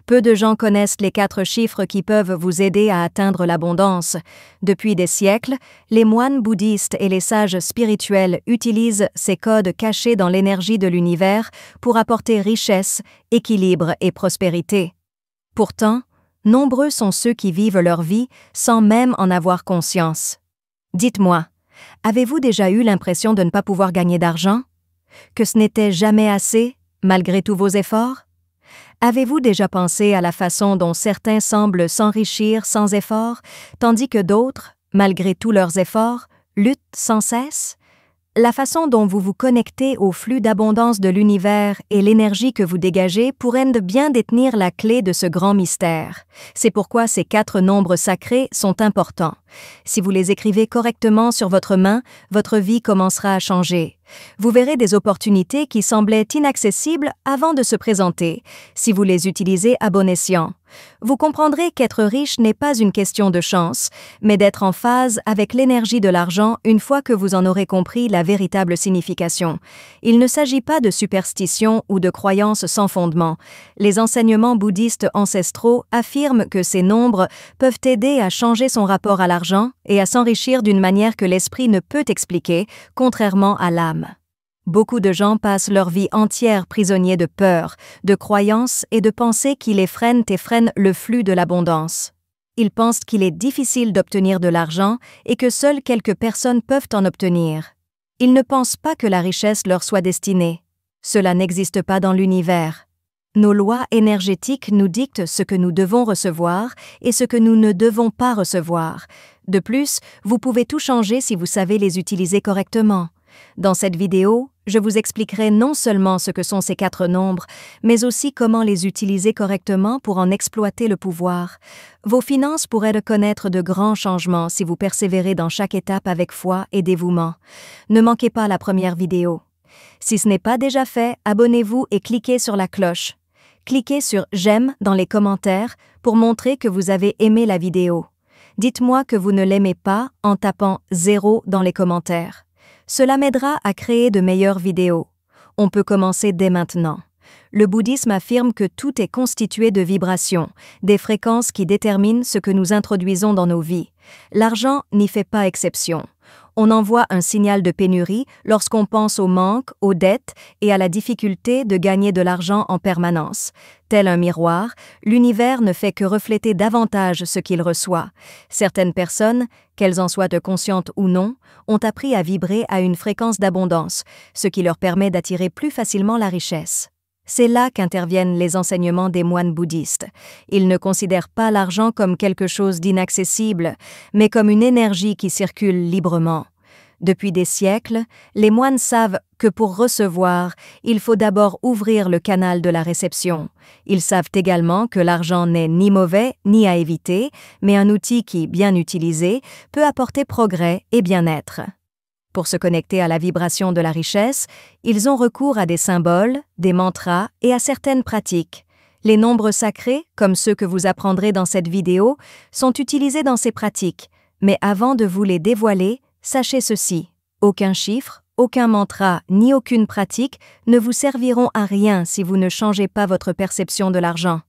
Peu de gens connaissent les 4 chiffres qui peuvent vous aider à atteindre l'abondance. Depuis des siècles, les moines bouddhistes et les sages spirituels utilisent ces codes cachés dans l'énergie de l'univers pour apporter richesse, équilibre et prospérité. Pourtant, nombreux sont ceux qui vivent leur vie sans même en avoir conscience. Dites-moi, avez-vous déjà eu l'impression de ne pas pouvoir gagner d'argent? Que ce n'était jamais assez, malgré tous vos efforts? Avez-vous déjà pensé à la façon dont certains semblent s'enrichir sans effort, tandis que d'autres, malgré tous leurs efforts, luttent sans cesse? La façon dont vous vous connectez au flux d'abondance de l'univers et l'énergie que vous dégagez pourraient bien détenir la clé de ce grand mystère. C'est pourquoi ces 4 nombres sacrés sont importants. Si vous les écrivez correctement sur votre main, votre vie commencera à changer. Vous verrez des opportunités qui semblaient inaccessibles avant de se présenter, si vous les utilisez à bon escient. Vous comprendrez qu'être riche n'est pas une question de chance, mais d'être en phase avec l'énergie de l'argent une fois que vous en aurez compris la véritable signification. Il ne s'agit pas de superstition ou de croyances sans fondement. Les enseignements bouddhistes ancestraux affirment que ces nombres peuvent aider à changer son rapport à l'argent et à s'enrichir d'une manière que l'esprit ne peut expliquer, contrairement à l'âme. Beaucoup de gens passent leur vie entière prisonniers de peur, de croyances et de pensées qui les freinent et freinent le flux de l'abondance. Ils pensent qu'il est difficile d'obtenir de l'argent et que seules quelques personnes peuvent en obtenir. Ils ne pensent pas que la richesse leur soit destinée. Cela n'existe pas dans l'univers. Nos lois énergétiques nous dictent ce que nous devons recevoir et ce que nous ne devons pas recevoir. De plus, vous pouvez tout changer si vous savez les utiliser correctement. Dans cette vidéo, je vous expliquerai non seulement ce que sont ces 4 nombres, mais aussi comment les utiliser correctement pour en exploiter le pouvoir. Vos finances pourraient connaître de grands changements si vous persévérez dans chaque étape avec foi et dévouement. Ne manquez pas la première vidéo. Si ce n'est pas déjà fait, abonnez-vous et cliquez sur la cloche. Cliquez sur « J'aime » dans les commentaires pour montrer que vous avez aimé la vidéo. Dites-moi que vous ne l'aimez pas en tapant 0 dans les commentaires. Cela m'aidera à créer de meilleures vidéos. On peut commencer dès maintenant. Le bouddhisme affirme que tout est constitué de vibrations, des fréquences qui déterminent ce que nous introduisons dans nos vies. L'argent n'y fait pas exception. On envoie un signal de pénurie lorsqu'on pense au manque, aux dettes et à la difficulté de gagner de l'argent en permanence. Tel un miroir, l'univers ne fait que refléter davantage ce qu'il reçoit. Certaines personnes, qu'elles en soient conscientes ou non, ont appris à vibrer à une fréquence d'abondance, ce qui leur permet d'attirer plus facilement la richesse. C'est là qu'interviennent les enseignements des moines bouddhistes. Ils ne considèrent pas l'argent comme quelque chose d'inaccessible, mais comme une énergie qui circule librement. Depuis des siècles, les moines savent que pour recevoir, il faut d'abord ouvrir le canal de la réception. Ils savent également que l'argent n'est ni mauvais ni à éviter, mais un outil qui, bien utilisé, peut apporter progrès et bien-être. Pour se connecter à la vibration de la richesse, ils ont recours à des symboles, des mantras et à certaines pratiques. Les nombres sacrés, comme ceux que vous apprendrez dans cette vidéo, sont utilisés dans ces pratiques. Mais avant de vous les dévoiler, sachez ceci. Aucun chiffre, aucun mantra, ni aucune pratique ne vous serviront à rien si vous ne changez pas votre perception de l'argent.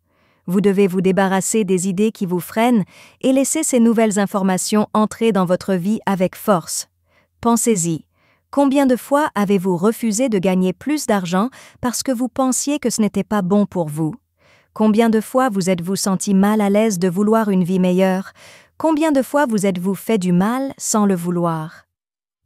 Vous devez vous débarrasser des idées qui vous freinent et laisser ces nouvelles informations entrer dans votre vie avec force. Pensez-y. Combien de fois avez-vous refusé de gagner plus d'argent parce que vous pensiez que ce n'était pas bon pour vous? Combien de fois vous êtes-vous senti mal à l'aise de vouloir une vie meilleure? Combien de fois vous êtes-vous fait du mal sans le vouloir?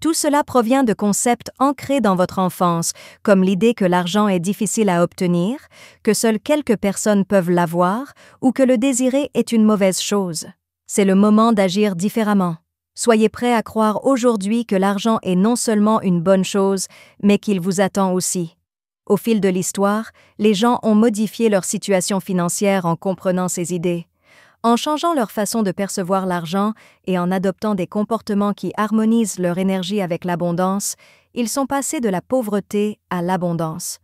Tout cela provient de concepts ancrés dans votre enfance, comme l'idée que l'argent est difficile à obtenir, que seules quelques personnes peuvent l'avoir ou que le désirer est une mauvaise chose. C'est le moment d'agir différemment. Soyez prêts à croire aujourd'hui que l'argent est non seulement une bonne chose, mais qu'il vous attend aussi. Au fil de l'histoire, les gens ont modifié leur situation financière en comprenant ces idées. En changeant leur façon de percevoir l'argent et en adoptant des comportements qui harmonisent leur énergie avec l'abondance, ils sont passés de la pauvreté à l'abondance.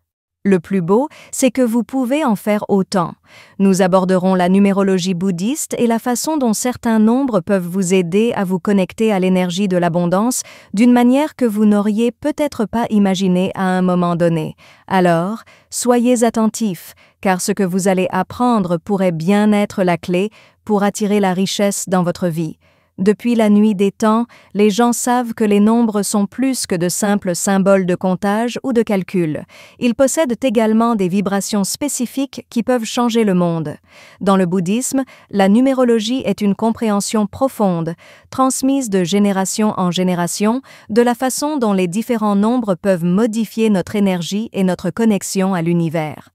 Le plus beau, c'est que vous pouvez en faire autant. Nous aborderons la numérologie bouddhiste et la façon dont certains nombres peuvent vous aider à vous connecter à l'énergie de l'abondance d'une manière que vous n'auriez peut-être pas imaginée à un moment donné. Alors, soyez attentifs, car ce que vous allez apprendre pourrait bien être la clé pour attirer la richesse dans votre vie. Depuis la nuit des temps, les gens savent que les nombres sont plus que de simples symboles de comptage ou de calcul. Ils possèdent également des vibrations spécifiques qui peuvent changer le monde. Dans le bouddhisme, la numérologie est une compréhension profonde, transmise de génération en génération, de la façon dont les différents nombres peuvent modifier notre énergie et notre connexion à l'univers.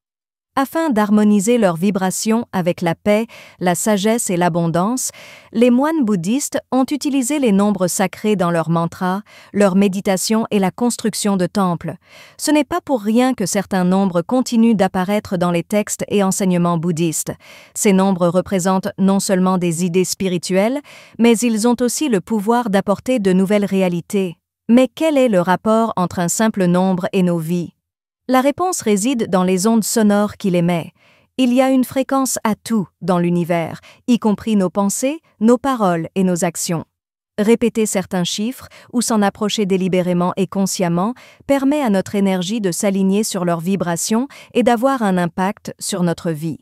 Afin d'harmoniser leurs vibrations avec la paix, la sagesse et l'abondance, les moines bouddhistes ont utilisé les nombres sacrés dans leurs mantras, leurs méditations et la construction de temples. Ce n'est pas pour rien que certains nombres continuent d'apparaître dans les textes et enseignements bouddhistes. Ces nombres représentent non seulement des idées spirituelles, mais ils ont aussi le pouvoir d'apporter de nouvelles réalités. Mais quel est le rapport entre un simple nombre et nos vies? La réponse réside dans les ondes sonores qu'il émet. Il y a une fréquence à tout dans l'univers, y compris nos pensées, nos paroles et nos actions. Répéter certains chiffres ou s'en approcher délibérément et consciemment permet à notre énergie de s'aligner sur leurs vibrations et d'avoir un impact sur notre vie.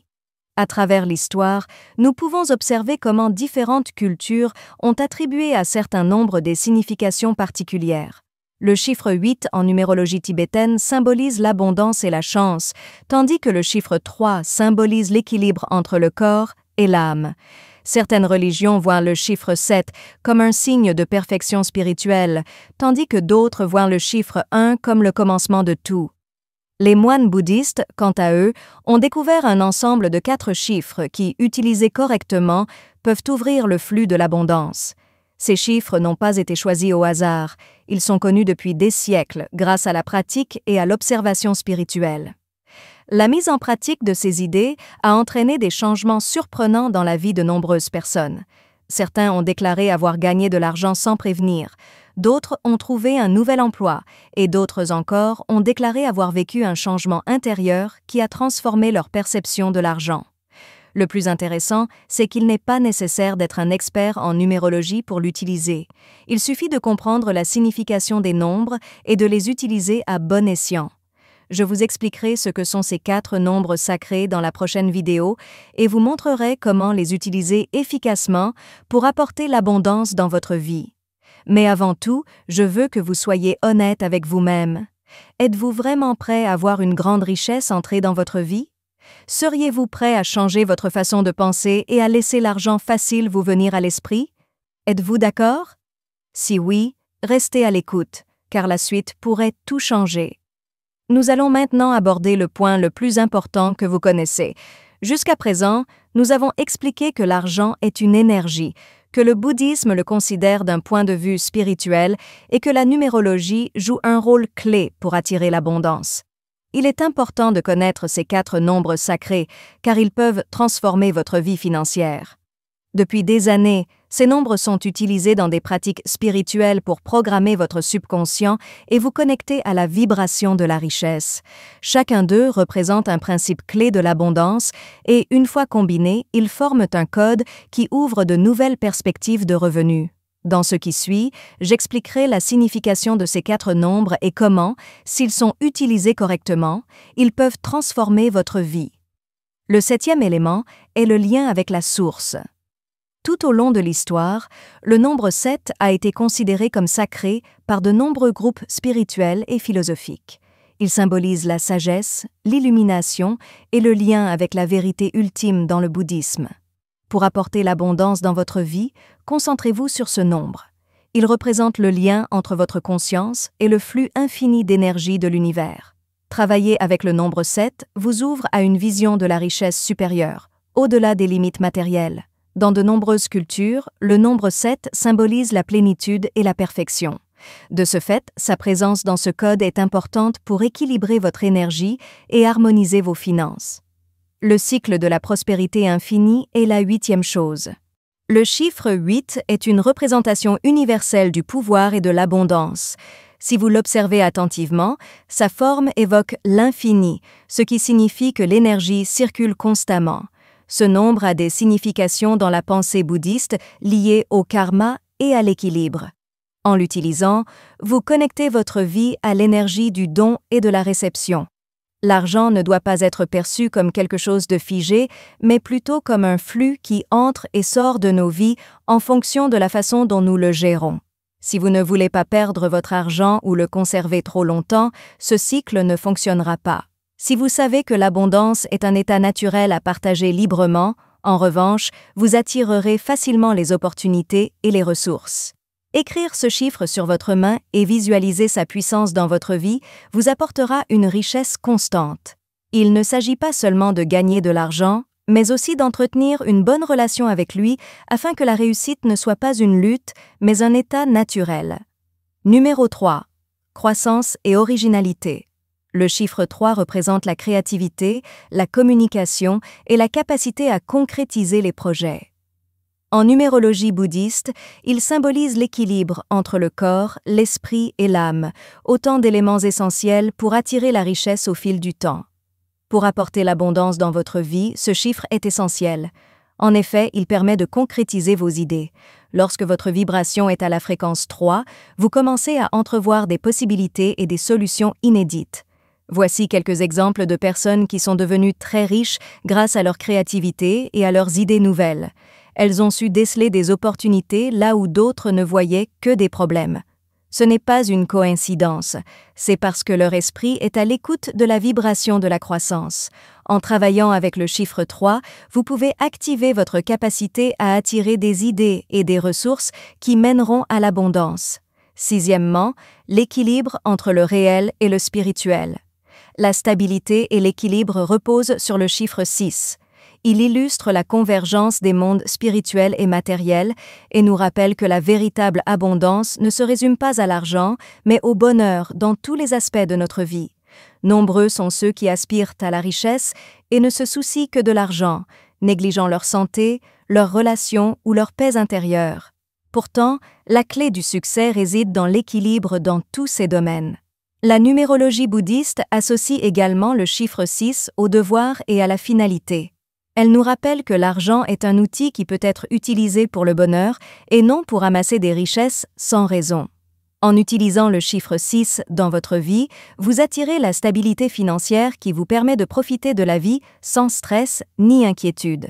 À travers l'histoire, nous pouvons observer comment différentes cultures ont attribué à certains nombres des significations particulières. Le chiffre 8 en numérologie tibétaine symbolise l'abondance et la chance, tandis que le chiffre 3 symbolise l'équilibre entre le corps et l'âme. Certaines religions voient le chiffre 7 comme un signe de perfection spirituelle, tandis que d'autres voient le chiffre 1 comme le commencement de tout. Les moines bouddhistes, quant à eux, ont découvert un ensemble de 4 chiffres qui, utilisés correctement, peuvent ouvrir le flux de l'abondance. Ces chiffres n'ont pas été choisis au hasard. Ils sont connus depuis des siècles grâce à la pratique et à l'observation spirituelle. La mise en pratique de ces idées a entraîné des changements surprenants dans la vie de nombreuses personnes. Certains ont déclaré avoir gagné de l'argent sans prévenir, d'autres ont trouvé un nouvel emploi et d'autres encore ont déclaré avoir vécu un changement intérieur qui a transformé leur perception de l'argent. Le plus intéressant, c'est qu'il n'est pas nécessaire d'être un expert en numérologie pour l'utiliser. Il suffit de comprendre la signification des nombres et de les utiliser à bon escient. Je vous expliquerai ce que sont ces 4 nombres sacrés dans la prochaine vidéo et vous montrerai comment les utiliser efficacement pour apporter l'abondance dans votre vie. Mais avant tout, je veux que vous soyez honnête avec vous-même. Êtes-vous vraiment prêt à voir une grande richesse entrer dans votre vie? Seriez-vous prêt à changer votre façon de penser et à laisser l'argent facile vous venir à l'esprit? Êtes-vous d'accord? Si oui, restez à l'écoute, car la suite pourrait tout changer. Nous allons maintenant aborder le point le plus important que vous connaissez. Jusqu'à présent, nous avons expliqué que l'argent est une énergie, que le bouddhisme le considère d'un point de vue spirituel et que la numérologie joue un rôle clé pour attirer l'abondance. Il est important de connaître ces 4 nombres sacrés, car ils peuvent transformer votre vie financière. Depuis des années, ces nombres sont utilisés dans des pratiques spirituelles pour programmer votre subconscient et vous connecter à la vibration de la richesse. Chacun d'eux représente un principe clé de l'abondance et, une fois combinés, ils forment un code qui ouvre de nouvelles perspectives de revenus. Dans ce qui suit, j'expliquerai la signification de ces 4 nombres et comment, s'ils sont utilisés correctement, ils peuvent transformer votre vie. Le 7e élément est le lien avec la source. Tout au long de l'histoire, le nombre 7 a été considéré comme sacré par de nombreux groupes spirituels et philosophiques. Il symbolise la sagesse, l'illumination et le lien avec la vérité ultime dans le bouddhisme. Pour apporter l'abondance dans votre vie, concentrez-vous sur ce nombre. Il représente le lien entre votre conscience et le flux infini d'énergie de l'univers. Travailler avec le nombre 7 vous ouvre à une vision de la richesse supérieure, au-delà des limites matérielles. Dans de nombreuses cultures, le nombre 7 symbolise la plénitude et la perfection. De ce fait, sa présence dans ce code est importante pour équilibrer votre énergie et harmoniser vos finances. Le cycle de la prospérité infinie est la 8e chose. Le chiffre 8 est une représentation universelle du pouvoir et de l'abondance. Si vous l'observez attentivement, sa forme évoque l'infini, ce qui signifie que l'énergie circule constamment. Ce nombre a des significations dans la pensée bouddhiste liées au karma et à l'équilibre. En l'utilisant, vous connectez votre vie à l'énergie du don et de la réception. L'argent ne doit pas être perçu comme quelque chose de figé, mais plutôt comme un flux qui entre et sort de nos vies en fonction de la façon dont nous le gérons. Si vous ne voulez pas perdre votre argent ou le conserver trop longtemps, ce cycle ne fonctionnera pas. Si vous savez que l'abondance est un état naturel à partager librement, en revanche, vous attirerez facilement les opportunités et les ressources. Écrire ce chiffre sur votre main et visualiser sa puissance dans votre vie vous apportera une richesse constante. Il ne s'agit pas seulement de gagner de l'argent, mais aussi d'entretenir une bonne relation avec lui afin que la réussite ne soit pas une lutte, mais un état naturel. Numéro 3. Croissance et originalité. Le chiffre 3 représente la créativité, la communication et la capacité à concrétiser les projets. En numérologie bouddhiste, il symbolise l'équilibre entre le corps, l'esprit et l'âme, autant d'éléments essentiels pour attirer la richesse au fil du temps. Pour apporter l'abondance dans votre vie, ce chiffre est essentiel. En effet, il permet de concrétiser vos idées. Lorsque votre vibration est à la fréquence 3, vous commencez à entrevoir des possibilités et des solutions inédites. Voici quelques exemples de personnes qui sont devenues très riches grâce à leur créativité et à leurs idées nouvelles. Elles ont su déceler des opportunités là où d'autres ne voyaient que des problèmes. Ce n'est pas une coïncidence, c'est parce que leur esprit est à l'écoute de la vibration de la croissance. En travaillant avec le chiffre 3, vous pouvez activer votre capacité à attirer des idées et des ressources qui mèneront à l'abondance. Sixièmement, l'équilibre entre le réel et le spirituel. La stabilité et l'équilibre reposent sur le chiffre 6. Il illustre la convergence des mondes spirituels et matériels et nous rappelle que la véritable abondance ne se résume pas à l'argent, mais au bonheur dans tous les aspects de notre vie. Nombreux sont ceux qui aspirent à la richesse et ne se soucient que de l'argent, négligeant leur santé, leurs relations ou leur paix intérieure. Pourtant, la clé du succès réside dans l'équilibre dans tous ces domaines. La numérologie bouddhiste associe également le chiffre 6 au devoir et à la finalité. Elle nous rappelle que l'argent est un outil qui peut être utilisé pour le bonheur et non pour amasser des richesses sans raison. En utilisant le chiffre 6 dans votre vie, vous attirez la stabilité financière qui vous permet de profiter de la vie sans stress ni inquiétude.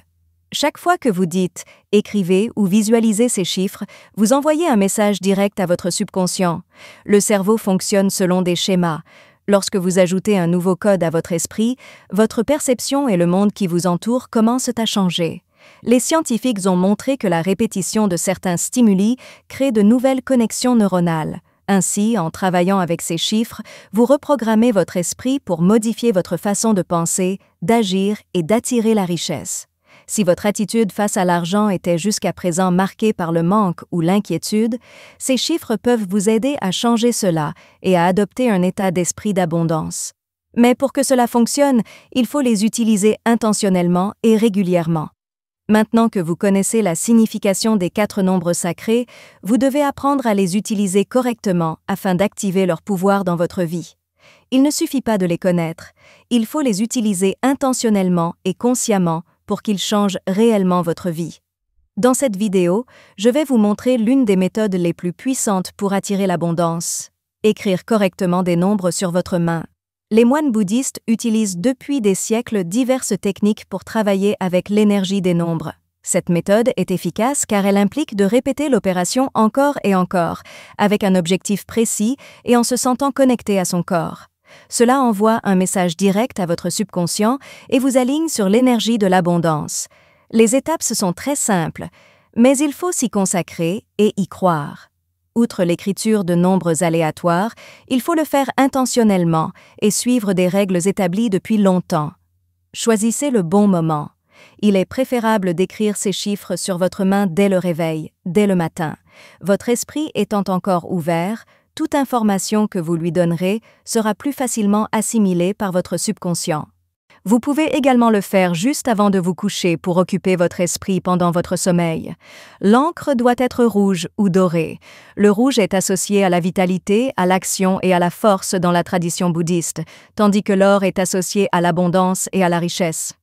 Chaque fois que vous dites, écrivez ou visualisez ces chiffres, vous envoyez un message direct à votre subconscient. Le cerveau fonctionne selon des schémas. Lorsque vous ajoutez un nouveau code à votre esprit, votre perception et le monde qui vous entoure commencent à changer. Les scientifiques ont montré que la répétition de certains stimuli crée de nouvelles connexions neuronales. Ainsi, en travaillant avec ces chiffres, vous reprogrammez votre esprit pour modifier votre façon de penser, d'agir et d'attirer la richesse. Si votre attitude face à l'argent était jusqu'à présent marquée par le manque ou l'inquiétude, ces chiffres peuvent vous aider à changer cela et à adopter un état d'esprit d'abondance. Mais pour que cela fonctionne, il faut les utiliser intentionnellement et régulièrement. Maintenant que vous connaissez la signification des 4 nombres sacrés, vous devez apprendre à les utiliser correctement afin d'activer leur pouvoir dans votre vie. Il ne suffit pas de les connaître, il faut les utiliser intentionnellement et consciemment pour qu'ils changent réellement votre vie. Dans cette vidéo, je vais vous montrer l'une des méthodes les plus puissantes pour attirer l'abondance. Écrire correctement des nombres sur votre main. Les moines bouddhistes utilisent depuis des siècles diverses techniques pour travailler avec l'énergie des nombres. Cette méthode est efficace car elle implique de répéter l'opération encore et encore, avec un objectif précis et en se sentant connecté à son corps. Cela envoie un message direct à votre subconscient et vous aligne sur l'énergie de l'abondance. Les étapes sont très simples, mais il faut s'y consacrer et y croire. Outre l'écriture de nombres aléatoires, il faut le faire intentionnellement et suivre des règles établies depuis longtemps. Choisissez le bon moment. Il est préférable d'écrire ces chiffres sur votre main dès le réveil, dès le matin. Votre esprit étant encore ouvert, toute information que vous lui donnerez sera plus facilement assimilée par votre subconscient. Vous pouvez également le faire juste avant de vous coucher pour occuper votre esprit pendant votre sommeil. L'encre doit être rouge ou dorée. Le rouge est associé à la vitalité, à l'action et à la force dans la tradition bouddhiste, tandis que l'or est associé à l'abondance et à la richesse.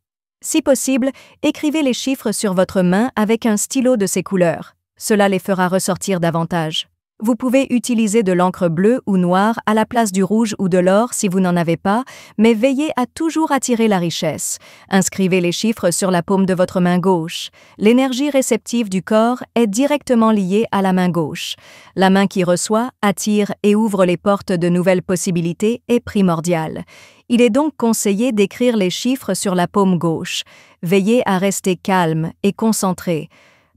Si possible, écrivez les chiffres sur votre main avec un stylo de ces couleurs. Cela les fera ressortir davantage. Vous pouvez utiliser de l'encre bleue ou noire à la place du rouge ou de l'or si vous n'en avez pas, mais veillez à toujours attirer la richesse. Inscrivez les chiffres sur la paume de votre main gauche. L'énergie réceptive du corps est directement liée à la main gauche. La main qui reçoit, attire et ouvre les portes de nouvelles possibilités est primordiale. Il est donc conseillé d'écrire les chiffres sur la paume gauche. Veillez à rester calme et concentré.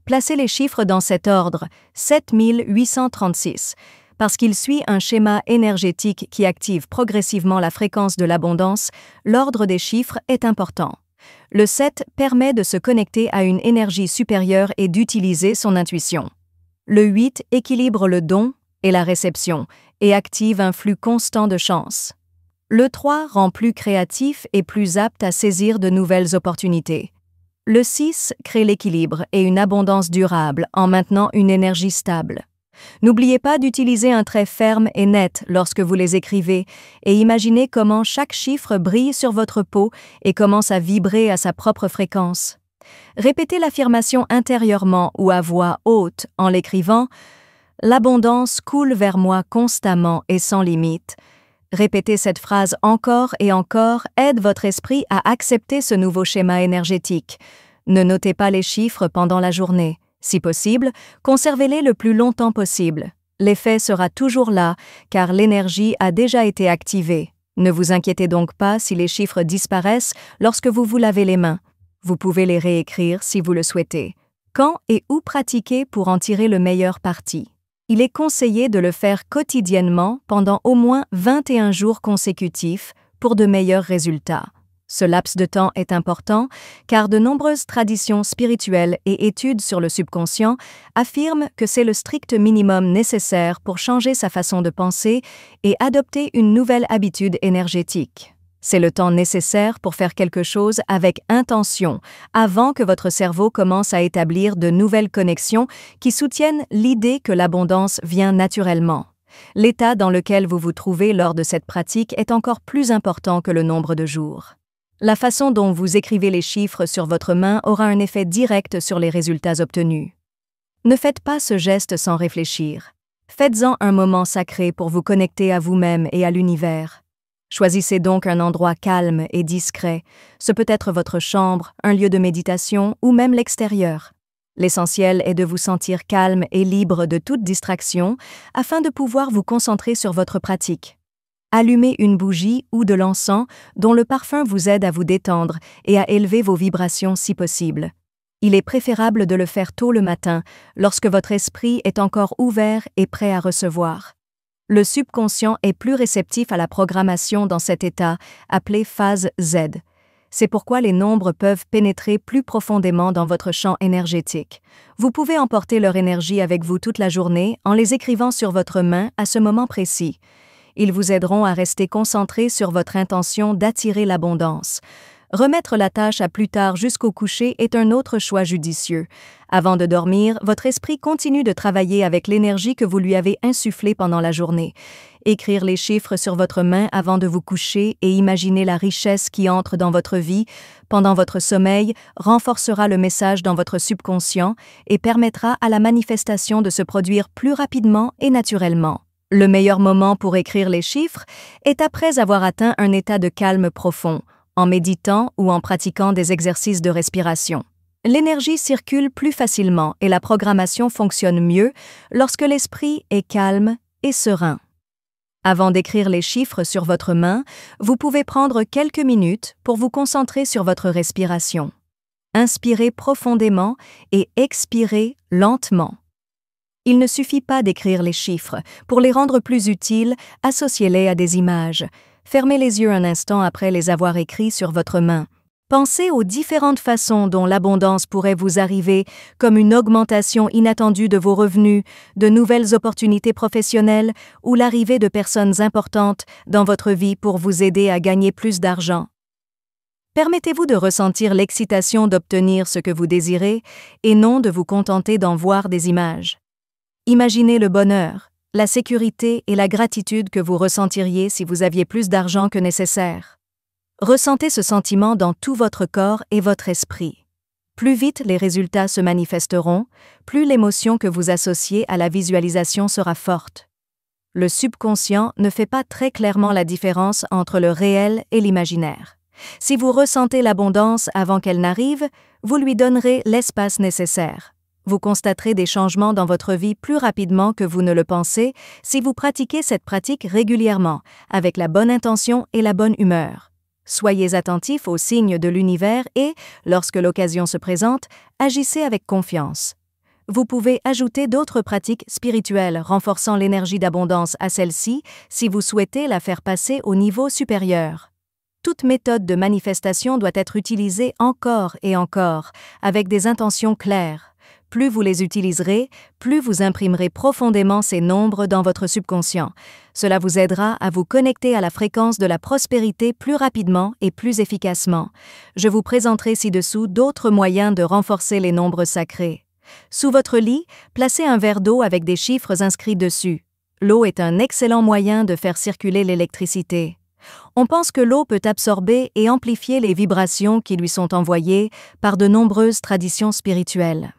Placez les chiffres dans cet ordre, 7836, parce qu'il suit un schéma énergétique qui active progressivement la fréquence de l'abondance. L'ordre des chiffres est important. Le 7 permet de se connecter à une énergie supérieure et d'utiliser son intuition. Le 8 équilibre le don et la réception et active un flux constant de chance. Le 3 rend plus créatif et plus apte à saisir de nouvelles opportunités. Le 6 crée l'équilibre et une abondance durable en maintenant une énergie stable. N'oubliez pas d'utiliser un trait ferme et net lorsque vous les écrivez et imaginez comment chaque chiffre brille sur votre peau et commence à vibrer à sa propre fréquence. Répétez l'affirmation intérieurement ou à voix haute en l'écrivant « L'abondance coule vers moi constamment et sans limite ». Répéter cette phrase encore et encore aide votre esprit à accepter ce nouveau schéma énergétique. Ne notez pas les chiffres pendant la journée. Si possible, conservez-les le plus longtemps possible. L'effet sera toujours là, car l'énergie a déjà été activée. Ne vous inquiétez donc pas si les chiffres disparaissent lorsque vous vous lavez les mains. Vous pouvez les réécrire si vous le souhaitez. Quand et où pratiquer pour en tirer le meilleur parti? Il est conseillé de le faire quotidiennement pendant au moins 21 jours consécutifs pour de meilleurs résultats. Ce laps de temps est important car de nombreuses traditions spirituelles et études sur le subconscient affirment que c'est le strict minimum nécessaire pour changer sa façon de penser et adopter une nouvelle habitude énergétique. C'est le temps nécessaire pour faire quelque chose avec intention, avant que votre cerveau commence à établir de nouvelles connexions qui soutiennent l'idée que l'abondance vient naturellement. L'état dans lequel vous vous trouvez lors de cette pratique est encore plus important que le nombre de jours. La façon dont vous écrivez les chiffres sur votre main aura un effet direct sur les résultats obtenus. Ne faites pas ce geste sans réfléchir. Faites-en un moment sacré pour vous connecter à vous-même et à l'univers. Choisissez donc un endroit calme et discret. Ce peut être votre chambre, un lieu de méditation ou même l'extérieur. L'essentiel est de vous sentir calme et libre de toute distraction afin de pouvoir vous concentrer sur votre pratique. Allumez une bougie ou de l'encens dont le parfum vous aide à vous détendre et à élever vos vibrations si possible. Il est préférable de le faire tôt le matin, lorsque votre esprit est encore ouvert et prêt à recevoir. Le subconscient est plus réceptif à la programmation dans cet état, appelé phase Z. C'est pourquoi les nombres peuvent pénétrer plus profondément dans votre champ énergétique. Vous pouvez emporter leur énergie avec vous toute la journée en les écrivant sur votre main à ce moment précis. Ils vous aideront à rester concentré sur votre intention d'attirer l'abondance. Remettre la tâche à plus tard jusqu'au coucher est un autre choix judicieux. Avant de dormir, votre esprit continue de travailler avec l'énergie que vous lui avez insufflée pendant la journée. Écrire les chiffres sur votre main avant de vous coucher et imaginer la richesse qui entre dans votre vie pendant votre sommeil renforcera le message dans votre subconscient et permettra à la manifestation de se produire plus rapidement et naturellement. Le meilleur moment pour écrire les chiffres est après avoir atteint un état de calme profond, en méditant ou en pratiquant des exercices de respiration. L'énergie circule plus facilement et la programmation fonctionne mieux lorsque l'esprit est calme et serein. Avant d'écrire les chiffres sur votre main, vous pouvez prendre quelques minutes pour vous concentrer sur votre respiration. Inspirez profondément et expirez lentement. Il ne suffit pas d'écrire les chiffres. Pour les rendre plus utiles, associez-les à des images. Fermez les yeux un instant après les avoir écrits sur votre main. Pensez aux différentes façons dont l'abondance pourrait vous arriver, comme une augmentation inattendue de vos revenus, de nouvelles opportunités professionnelles ou l'arrivée de personnes importantes dans votre vie pour vous aider à gagner plus d'argent. Permettez-vous de ressentir l'excitation d'obtenir ce que vous désirez et non de vous contenter d'en voir des images. Imaginez le bonheur, la sécurité et la gratitude que vous ressentiriez si vous aviez plus d'argent que nécessaire. Ressentez ce sentiment dans tout votre corps et votre esprit. Plus vite les résultats se manifesteront, plus l'émotion que vous associez à la visualisation sera forte. Le subconscient ne fait pas très clairement la différence entre le réel et l'imaginaire. Si vous ressentez l'abondance avant qu'elle n'arrive, vous lui donnerez l'espace nécessaire. Vous constaterez des changements dans votre vie plus rapidement que vous ne le pensez si vous pratiquez cette pratique régulièrement, avec la bonne intention et la bonne humeur. Soyez attentif aux signes de l'univers et, lorsque l'occasion se présente, agissez avec confiance. Vous pouvez ajouter d'autres pratiques spirituelles renforçant l'énergie d'abondance à celle-ci si vous souhaitez la faire passer au niveau supérieur. Toute méthode de manifestation doit être utilisée encore et encore, avec des intentions claires. Plus vous les utiliserez, plus vous imprimerez profondément ces nombres dans votre subconscient. Cela vous aidera à vous connecter à la fréquence de la prospérité plus rapidement et plus efficacement. Je vous présenterai ci-dessous d'autres moyens de renforcer les nombres sacrés. Sous votre lit, placez un verre d'eau avec des chiffres inscrits dessus. L'eau est un excellent moyen de faire circuler l'électricité. On pense que l'eau peut absorber et amplifier les vibrations qui lui sont envoyées par de nombreuses traditions spirituelles.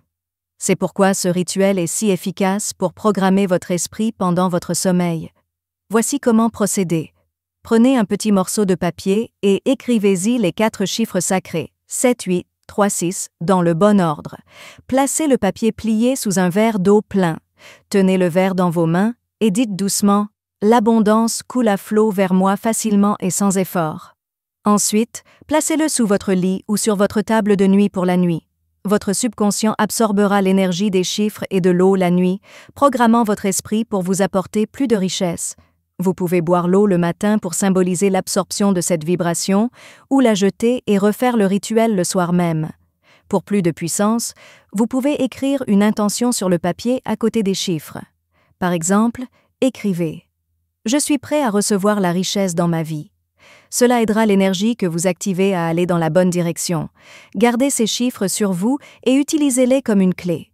C'est pourquoi ce rituel est si efficace pour programmer votre esprit pendant votre sommeil. Voici comment procéder. Prenez un petit morceau de papier et écrivez-y les 4 chiffres sacrés, 7, 8, 3, 6, dans le bon ordre. Placez le papier plié sous un verre d'eau plein. Tenez le verre dans vos mains et dites doucement « L'abondance coule à flot vers moi facilement et sans effort ». Ensuite, placez-le sous votre lit ou sur votre table de nuit pour la nuit. Votre subconscient absorbera l'énergie des chiffres et de l'eau la nuit, programmant votre esprit pour vous apporter plus de richesse. Vous pouvez boire l'eau le matin pour symboliser l'absorption de cette vibration, ou la jeter et refaire le rituel le soir même. Pour plus de puissance, vous pouvez écrire une intention sur le papier à côté des chiffres. Par exemple, écrivez « Je suis prêt à recevoir la richesse dans ma vie ». Cela aidera l'énergie que vous activez à aller dans la bonne direction. Gardez ces chiffres sur vous et utilisez-les comme une clé.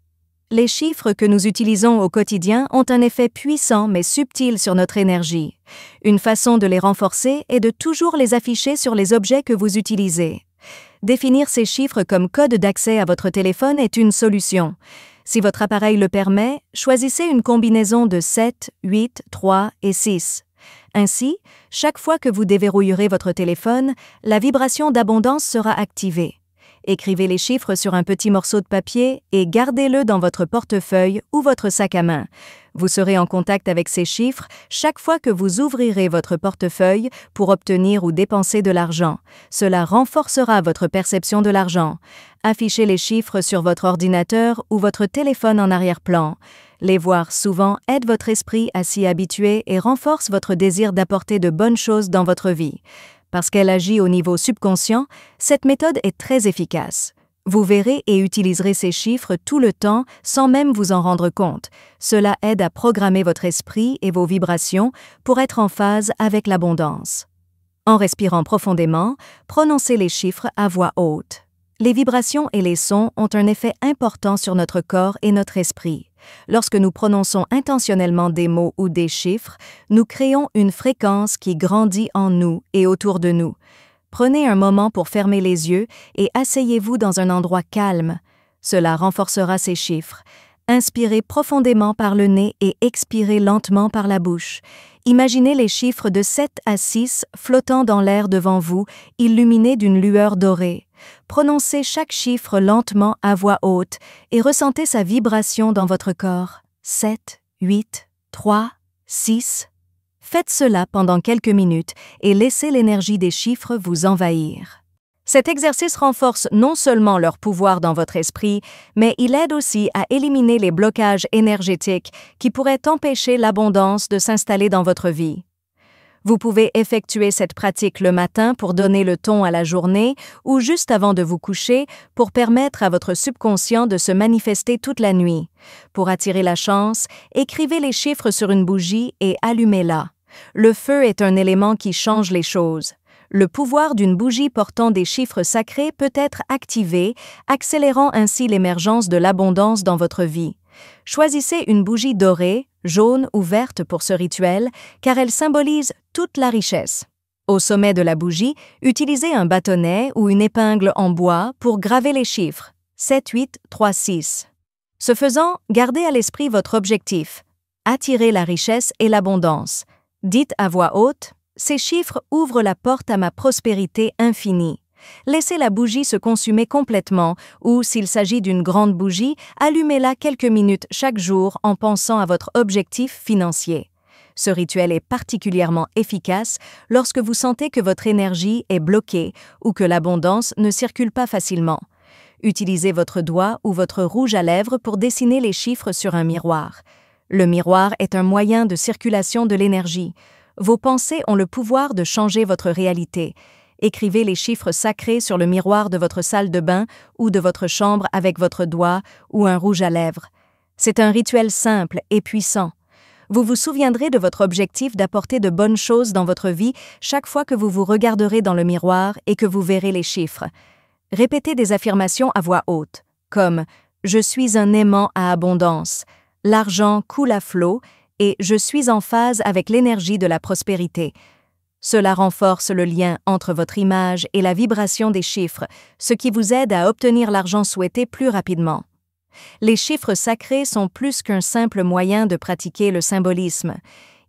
Les chiffres que nous utilisons au quotidien ont un effet puissant mais subtil sur notre énergie. Une façon de les renforcer est de toujours les afficher sur les objets que vous utilisez. Définir ces chiffres comme code d'accès à votre téléphone est une solution. Si votre appareil le permet, choisissez une combinaison de 7, 8, 3 et 6. Ainsi, chaque fois que vous déverrouillerez votre téléphone, la vibration d'abondance sera activée. Écrivez les chiffres sur un petit morceau de papier et gardez-le dans votre portefeuille ou votre sac à main. Vous serez en contact avec ces chiffres chaque fois que vous ouvrirez votre portefeuille pour obtenir ou dépenser de l'argent. Cela renforcera votre perception de l'argent. Affichez les chiffres sur votre ordinateur ou votre téléphone en arrière-plan. Les voir souvent aide votre esprit à s'y habituer et renforce votre désir d'apporter de bonnes choses dans votre vie. Parce qu'elle agit au niveau subconscient, cette méthode est très efficace. Vous verrez et utiliserez ces chiffres tout le temps sans même vous en rendre compte. Cela aide à programmer votre esprit et vos vibrations pour être en phase avec l'abondance. En respirant profondément, prononcez les chiffres à voix haute. Les vibrations et les sons ont un effet important sur notre corps et notre esprit. Lorsque nous prononçons intentionnellement des mots ou des chiffres, nous créons une fréquence qui grandit en nous et autour de nous. Prenez un moment pour fermer les yeux et asseyez-vous dans un endroit calme. Cela renforcera ces chiffres. Inspirez profondément par le nez et expirez lentement par la bouche. Imaginez les chiffres de 7 à 6 flottant dans l'air devant vous, illuminés d'une lueur dorée. Prononcez chaque chiffre lentement à voix haute et ressentez sa vibration dans votre corps. 7, 8, 3, 6. Faites cela pendant quelques minutes et laissez l'énergie des chiffres vous envahir. Cet exercice renforce non seulement leur pouvoir dans votre esprit, mais il aide aussi à éliminer les blocages énergétiques qui pourraient empêcher l'abondance de s'installer dans votre vie. Vous pouvez effectuer cette pratique le matin pour donner le ton à la journée ou juste avant de vous coucher pour permettre à votre subconscient de se manifester toute la nuit. Pour attirer la chance, écrivez les chiffres sur une bougie et allumez-la. Le feu est un élément qui change les choses. Le pouvoir d'une bougie portant des chiffres sacrés peut être activé, accélérant ainsi l'émergence de l'abondance dans votre vie. Choisissez une bougie dorée, jaune ou verte pour ce rituel, car elle symbolise toute la richesse. Au sommet de la bougie, utilisez un bâtonnet ou une épingle en bois pour graver les chiffres 7, 8, 3, 6. Ce faisant, gardez à l'esprit votre objectif. Attirer la richesse et l'abondance. Dites à voix haute, ces chiffres ouvrent la porte à ma prospérité infinie. Laissez la bougie se consumer complètement ou, s'il s'agit d'une grande bougie, allumez-la quelques minutes chaque jour en pensant à votre objectif financier. Ce rituel est particulièrement efficace lorsque vous sentez que votre énergie est bloquée ou que l'abondance ne circule pas facilement. Utilisez votre doigt ou votre rouge à lèvres pour dessiner les chiffres sur un miroir. Le miroir est un moyen de circulation de l'énergie. Vos pensées ont le pouvoir de changer votre réalité. Écrivez les chiffres sacrés sur le miroir de votre salle de bain ou de votre chambre avec votre doigt ou un rouge à lèvres. C'est un rituel simple et puissant. Vous vous souviendrez de votre objectif d'apporter de bonnes choses dans votre vie chaque fois que vous vous regarderez dans le miroir et que vous verrez les chiffres. Répétez des affirmations à voix haute, comme « Je suis un aimant à abondance »,« L'argent coule à flot » et « Je suis en phase avec l'énergie de la prospérité ». Cela renforce le lien entre votre image et la vibration des chiffres, ce qui vous aide à obtenir l'argent souhaité plus rapidement. Les chiffres sacrés sont plus qu'un simple moyen de pratiquer le symbolisme.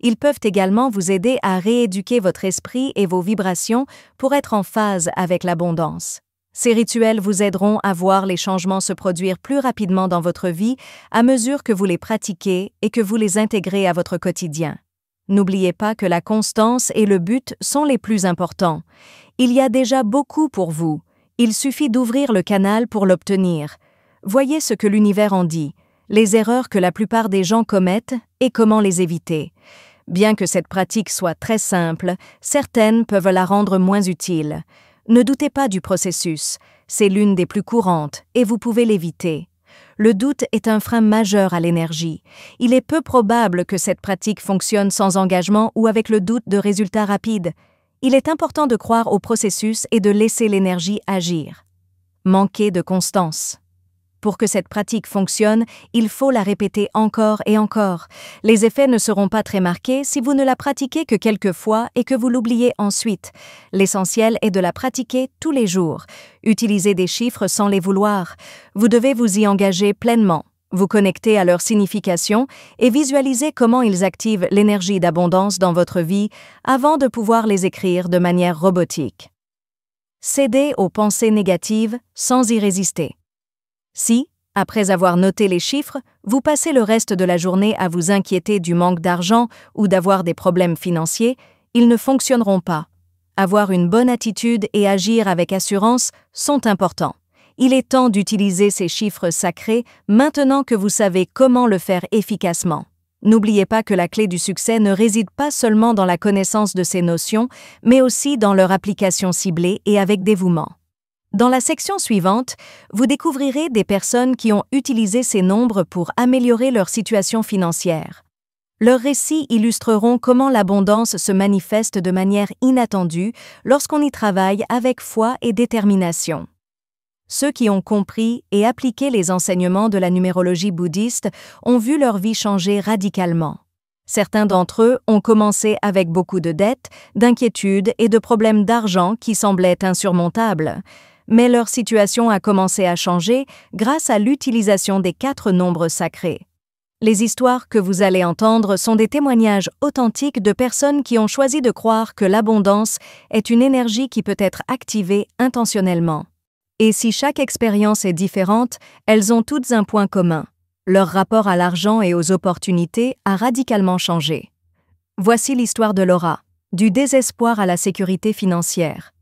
Ils peuvent également vous aider à rééduquer votre esprit et vos vibrations pour être en phase avec l'abondance. Ces rituels vous aideront à voir les changements se produire plus rapidement dans votre vie à mesure que vous les pratiquez et que vous les intégrez à votre quotidien. N'oubliez pas que la constance et le but sont les plus importants. Il y a déjà beaucoup pour vous. Il suffit d'ouvrir le canal pour l'obtenir. Voyez ce que l'univers en dit, les erreurs que la plupart des gens commettent et comment les éviter. Bien que cette pratique soit très simple, certaines peuvent la rendre moins utile. Ne doutez pas du processus, c'est l'une des plus courantes et vous pouvez l'éviter. Le doute est un frein majeur à l'énergie. Il est peu probable que cette pratique fonctionne sans engagement ou avec le doute de résultats rapides. Il est important de croire au processus et de laisser l'énergie agir. Manquez de constance. Pour que cette pratique fonctionne, il faut la répéter encore et encore. Les effets ne seront pas très marqués si vous ne la pratiquez que quelques fois et que vous l'oubliez ensuite. L'essentiel est de la pratiquer tous les jours. Utilisez des chiffres sans les vouloir. Vous devez vous y engager pleinement, vous connecter à leur signification et visualiser comment ils activent l'énergie d'abondance dans votre vie avant de pouvoir les écrire de manière robotique. Cédez aux pensées négatives sans y résister. Si, après avoir noté les chiffres, vous passez le reste de la journée à vous inquiéter du manque d'argent ou d'avoir des problèmes financiers, ils ne fonctionneront pas. Avoir une bonne attitude et agir avec assurance sont importants. Il est temps d'utiliser ces chiffres sacrés maintenant que vous savez comment le faire efficacement. N'oubliez pas que la clé du succès ne réside pas seulement dans la connaissance de ces notions, mais aussi dans leur application ciblée et avec dévouement. Dans la section suivante, vous découvrirez des personnes qui ont utilisé ces nombres pour améliorer leur situation financière. Leurs récits illustreront comment l'abondance se manifeste de manière inattendue lorsqu'on y travaille avec foi et détermination. Ceux qui ont compris et appliqué les enseignements de la numérologie bouddhiste ont vu leur vie changer radicalement. Certains d'entre eux ont commencé avec beaucoup de dettes, d'inquiétudes et de problèmes d'argent qui semblaient insurmontables. Mais leur situation a commencé à changer grâce à l'utilisation des 4 nombres sacrés. Les histoires que vous allez entendre sont des témoignages authentiques de personnes qui ont choisi de croire que l'abondance est une énergie qui peut être activée intentionnellement. Et si chaque expérience est différente, elles ont toutes un point commun. Leur rapport à l'argent et aux opportunités a radicalement changé. Voici l'histoire de Laura, du désespoir à la sécurité financière.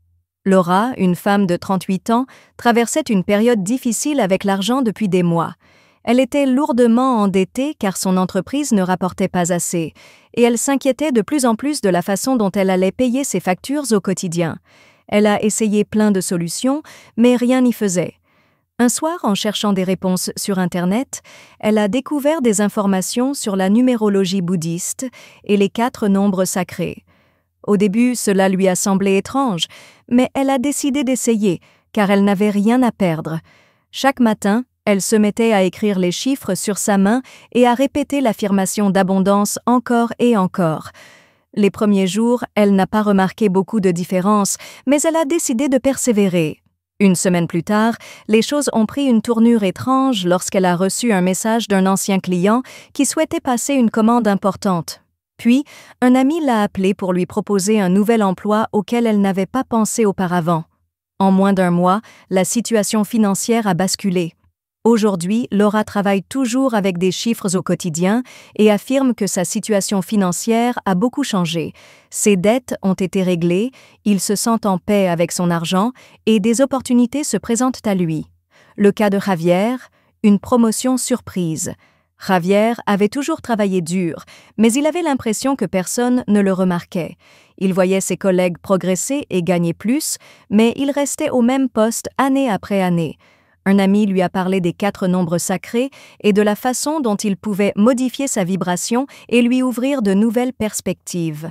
Laura, une femme de 38 ans, traversait une période difficile avec l'argent depuis des mois. Elle était lourdement endettée car son entreprise ne rapportait pas assez, et elle s'inquiétait de plus en plus de la façon dont elle allait payer ses factures au quotidien. Elle a essayé plein de solutions, mais rien n'y faisait. Un soir, en cherchant des réponses sur Internet, elle a découvert des informations sur la numérologie bouddhiste et les 4 nombres sacrés. Au début, cela lui a semblé étrange, mais elle a décidé d'essayer, car elle n'avait rien à perdre. Chaque matin, elle se mettait à écrire les chiffres sur sa main et à répéter l'affirmation d'abondance encore et encore. Les premiers jours, elle n'a pas remarqué beaucoup de différence, mais elle a décidé de persévérer. Une semaine plus tard, les choses ont pris une tournure étrange lorsqu'elle a reçu un message d'un ancien client qui souhaitait passer une commande importante. Puis, un ami l'a appelée pour lui proposer un nouvel emploi auquel elle n'avait pas pensé auparavant. En moins d'un mois, la situation financière a basculé. Aujourd'hui, Laura travaille toujours avec des chiffres au quotidien et affirme que sa situation financière a beaucoup changé. Ses dettes ont été réglées, il se sent en paix avec son argent et des opportunités se présentent à lui. Le cas de Javier, une promotion surprise. Javier avait toujours travaillé dur, mais il avait l'impression que personne ne le remarquait. Il voyait ses collègues progresser et gagner plus, mais il restait au même poste année après année. Un ami lui a parlé des 4 nombres sacrés et de la façon dont il pouvait modifier sa vibration et lui ouvrir de nouvelles perspectives.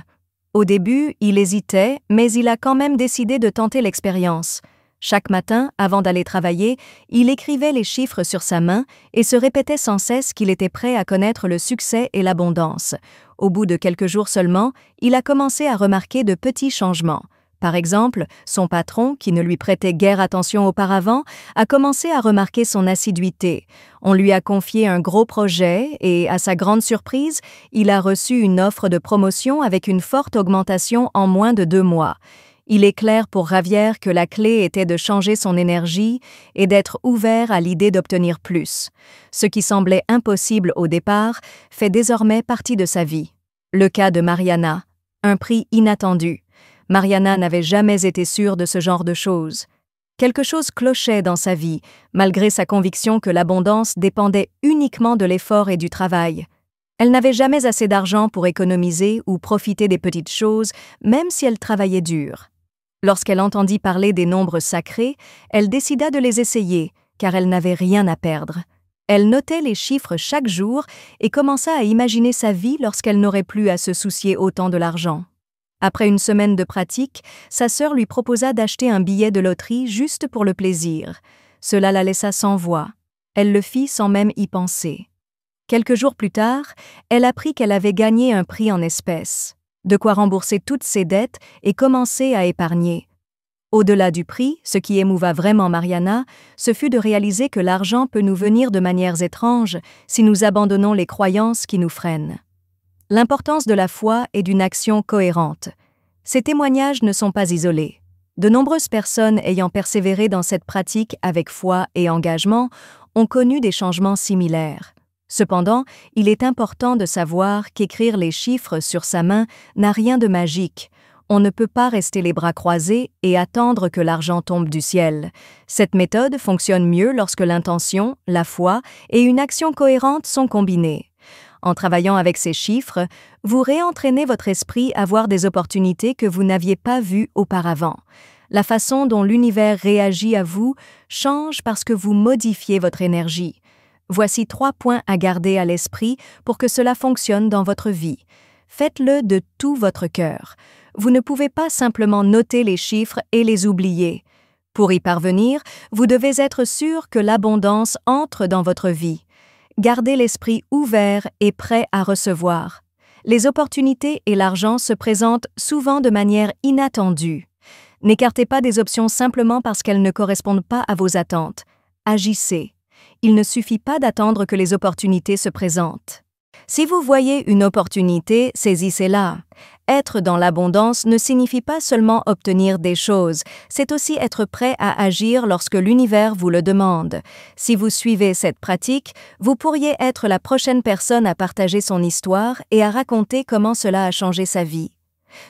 Au début, il hésitait, mais il a quand même décidé de tenter l'expérience. Chaque matin, avant d'aller travailler, il écrivait les chiffres sur sa main et se répétait sans cesse qu'il était prêt à connaître le succès et l'abondance. Au bout de quelques jours seulement, il a commencé à remarquer de petits changements. Par exemple, son patron, qui ne lui prêtait guère attention auparavant, a commencé à remarquer son assiduité. On lui a confié un gros projet et, à sa grande surprise, il a reçu une offre de promotion avec une forte augmentation en moins de 2 mois. Il est clair pour Javier que la clé était de changer son énergie et d'être ouvert à l'idée d'obtenir plus. Ce qui semblait impossible au départ fait désormais partie de sa vie. Le cas de Mariana, un prix inattendu. Mariana n'avait jamais été sûre de ce genre de choses. Quelque chose clochait dans sa vie, malgré sa conviction que l'abondance dépendait uniquement de l'effort et du travail. Elle n'avait jamais assez d'argent pour économiser ou profiter des petites choses, même si elle travaillait dur. Lorsqu'elle entendit parler des nombres sacrés, elle décida de les essayer, car elle n'avait rien à perdre. Elle notait les chiffres chaque jour et commença à imaginer sa vie lorsqu'elle n'aurait plus à se soucier autant de l'argent. Après une semaine de pratique, sa sœur lui proposa d'acheter un billet de loterie juste pour le plaisir. Cela la laissa sans voix. Elle le fit sans même y penser. Quelques jours plus tard, elle apprit qu'elle avait gagné un prix en espèces, de quoi rembourser toutes ses dettes et commencer à épargner. Au-delà du prix, ce qui émouva vraiment Mariana, ce fut de réaliser que l'argent peut nous venir de manières étranges si nous abandonnons les croyances qui nous freinent. L'importance de la foi et d'une action cohérente. Ces témoignages ne sont pas isolés. De nombreuses personnes ayant persévéré dans cette pratique avec foi et engagement ont connu des changements similaires. Cependant, il est important de savoir qu'écrire les chiffres sur sa main n'a rien de magique. On ne peut pas rester les bras croisés et attendre que l'argent tombe du ciel. Cette méthode fonctionne mieux lorsque l'intention, la foi et une action cohérente sont combinées. En travaillant avec ces chiffres, vous réentraînez votre esprit à voir des opportunités que vous n'aviez pas vues auparavant. La façon dont l'univers réagit à vous change parce que vous modifiez votre énergie. Voici 3 points à garder à l'esprit pour que cela fonctionne dans votre vie. Faites-le de tout votre cœur. Vous ne pouvez pas simplement noter les chiffres et les oublier. Pour y parvenir, vous devez être sûr que l'abondance entre dans votre vie. Gardez l'esprit ouvert et prêt à recevoir. Les opportunités et l'argent se présentent souvent de manière inattendue. N'écartez pas des options simplement parce qu'elles ne correspondent pas à vos attentes. Agissez. Il ne suffit pas d'attendre que les opportunités se présentent. Si vous voyez une opportunité, saisissez-la. Être dans l'abondance ne signifie pas seulement obtenir des choses, c'est aussi être prêt à agir lorsque l'univers vous le demande. Si vous suivez cette pratique, vous pourriez être la prochaine personne à partager son histoire et à raconter comment cela a changé sa vie.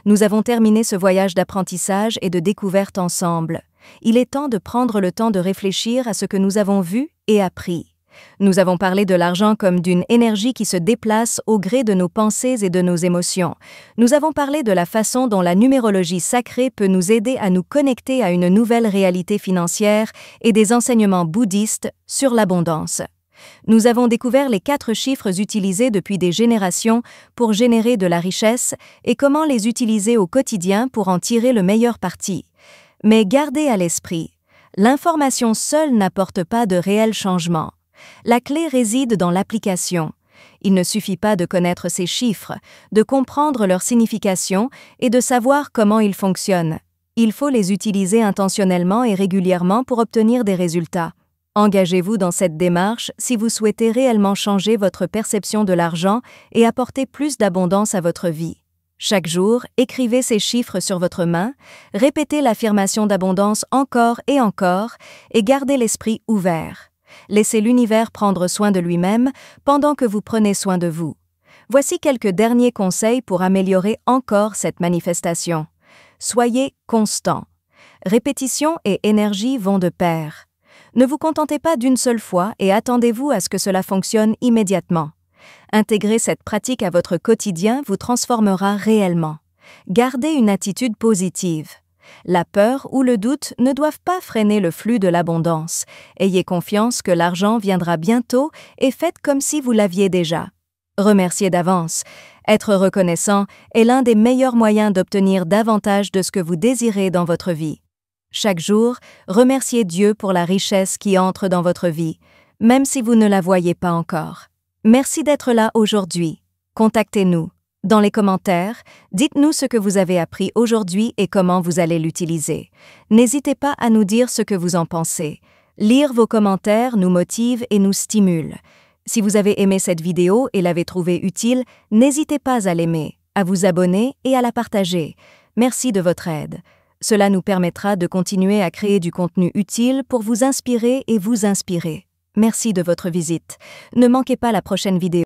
Nous avons terminé ce voyage d'apprentissage et de découverte ensemble. Il est temps de prendre le temps de réfléchir à ce que nous avons vu et appris. Nous avons parlé de l'argent comme d'une énergie qui se déplace au gré de nos pensées et de nos émotions. Nous avons parlé de la façon dont la numérologie sacrée peut nous aider à nous connecter à une nouvelle réalité financière et des enseignements bouddhistes sur l'abondance. Nous avons découvert les 4 chiffres utilisés depuis des générations pour générer de la richesse et comment les utiliser au quotidien pour en tirer le meilleur parti. Mais gardez à l'esprit, l'information seule n'apporte pas de réel changement. La clé réside dans l'application. Il ne suffit pas de connaître ces chiffres, de comprendre leur signification et de savoir comment ils fonctionnent. Il faut les utiliser intentionnellement et régulièrement pour obtenir des résultats. Engagez-vous dans cette démarche si vous souhaitez réellement changer votre perception de l'argent et apporter plus d'abondance à votre vie. Chaque jour, écrivez ces chiffres sur votre main, répétez l'affirmation d'abondance encore et gardez l'esprit ouvert. Laissez l'univers prendre soin de lui-même pendant que vous prenez soin de vous. Voici quelques derniers conseils pour améliorer encore cette manifestation. Soyez constant. Répétition et énergie vont de pair. Ne vous contentez pas d'une seule fois et attendez-vous à ce que cela fonctionne immédiatement. Intégrer cette pratique à votre quotidien vous transformera réellement. Gardez une attitude positive. La peur ou le doute ne doivent pas freiner le flux de l'abondance. Ayez confiance que l'argent viendra bientôt et faites comme si vous l'aviez déjà. Remerciez d'avance. Être reconnaissant est l'un des meilleurs moyens d'obtenir davantage de ce que vous désirez dans votre vie. Chaque jour, remerciez Dieu pour la richesse qui entre dans votre vie, même si vous ne la voyez pas encore. Merci d'être là aujourd'hui. Contactez-nous. Dans les commentaires, dites-nous ce que vous avez appris aujourd'hui et comment vous allez l'utiliser. N'hésitez pas à nous dire ce que vous en pensez. Lire vos commentaires nous motive et nous stimule. Si vous avez aimé cette vidéo et l'avez trouvée utile, n'hésitez pas à l'aimer, à vous abonner et à la partager. Merci de votre aide. Cela nous permettra de continuer à créer du contenu utile pour vous inspirer et vous inspirer. Merci de votre visite. Ne manquez pas la prochaine vidéo.